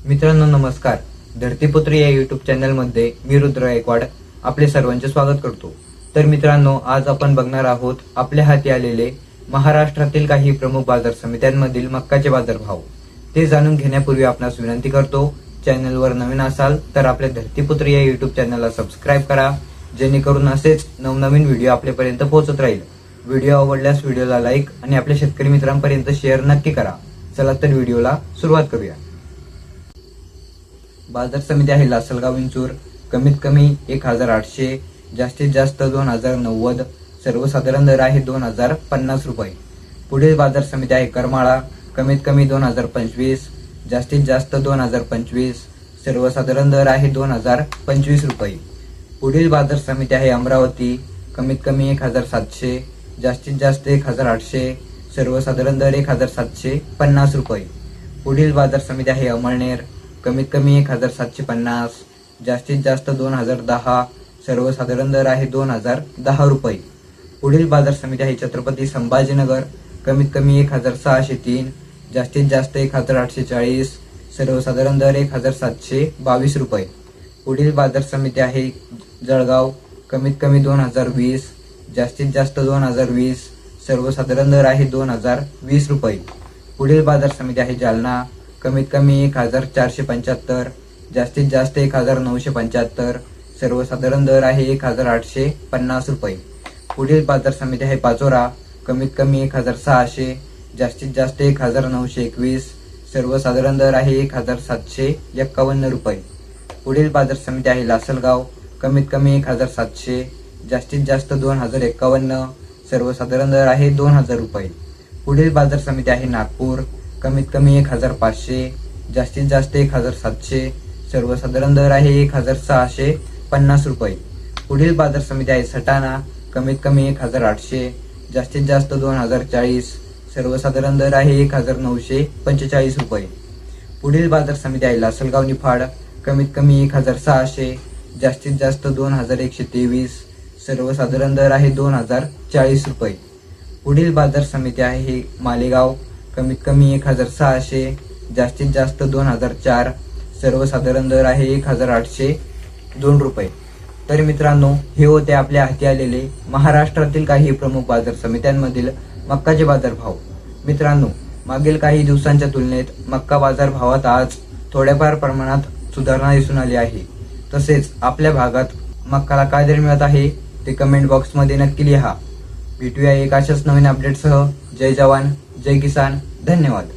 मित्रांनो नमस्कार. धरतीपुत्र या युट्यूब चॅनलमध्ये मी रुद्र गायकवाड आपले सर्वांचे स्वागत करतो. तर मित्रांनो, आज आपण बघणार आहोत आपल्या हाती आलेले महाराष्ट्रातील काही प्रमुख बाजार समित्यांमधील मक्काचे बाजारभाव. ते जाणून घेण्यापूर्वी आपणास विनंती करतो, चॅनलवर नवीन असाल तर आपल्या धरतीपुत्र या युट्यूब चॅनलला सबस्क्राईब करा, जेणेकरून असेच नवनवीन व्हिडिओ आपल्यापर्यंत पोहोचत राहील. व्हिडिओ आवडल्यास व्हिडिओला लाईक आणि आपल्या शेतकरी मित्रांपर्यंत शेअर नक्की करा. चला तर व्हिडिओला सुरुवात करूया. बाजार समिती आहे लासलगाव विंचूर. कमीत कमी 1800, जास्तीत जास्त 2090. सर्वसाधारण दर आहे 2050 रुपये. पुढील बाजार समिती आहे करमाळा. कमीत कमी 2025, जास्तीत जास्त 2025. सर्वसाधारण दर आहे 2025 रुपये. पुढील बाजार समिती आहे अमरावती. कमीत कमी 1700, जास्तीत जास्त 1800. सर्वसाधारण दर 1750 रुपये. पुढील बाजार समिती आहे अमळनेर. कमीत कमी 1750, जास्तीत जास्त 2010. सर्वसाधारण दर आहे 2010 रुपये. पुढील बाजार समिती आहे छत्रपती संभाजीनगर. कमीत कमी 1603, जास्तीत जास्त 1840. सर्वसाधारण दर 1722 रुपये. पुढील बाजार समिती आहे जळगाव. कमीत कमी 2020, जास्तीत जास्त 2020. सर्वसाधारण दर आहे 2020 रुपये. पुढील बाजार समिती आहे जालना. कमीत कमी 1475, जास्तीत जास्त 1975. सर्वसाधारण दर आहे 1850 रुपये. पुढील बाजार समिती आहे पाचोरा. कमीत कमी 1600, जास्तीत जास्त 1921. सर्वसाधारण दर आहे 1751 रुपये. पुढील बाजार समिती आहे लासलगाव. कमीत कमी 1700, जास्तीत जास्त 2051. सर्वसाधारण दर आहे 2000 रुपये. पुढील बाजार समिती आहे नागपूर. कमीत कमी 1500, जास्तीत जास्त 1700. सर्वसाधारण दर आहे 1650 रुपये. पुढील बाजार समिती आहे सटाणा. कमीत कमी 1800, जास्तीत जास्त 2040. सर्वसाधारण दर आहे 1945 रुपये. पुढील बाजार समिती आहे लासलगाव निफाड. कमीत कमी 1600, जास्तीत जास्त 2123. सर्वसाधारण दर आहे 2040 रुपये. पुढील बाजार समिती आहे मालेगाव. कमीत कमी 1600, जास्तीत जास्त 2004. सर्वसाधारण दर आहे 1802 रुपये. तर मित्रांनो, हे होते आपल्या हाती आलेले महाराष्ट्रातील काही प्रमुख बाजार समित्यांमधील मक्काचे बाजारभाव. मित्रांनो, मागील काही दिवसांच्या तुलनेत मक्का बाजार भावात आज थोड्याफार प्रमाणात सुधारणा दिसून आली आहे. तसेच आपल्या भागात मक्काला काय दर मिळत आहे ते कमेंट बॉक्समध्ये नक्की लिहा. भेटूया एक अशाच नवीन अपडेटसह. जय जवान, जय किसान. धन्यवाद.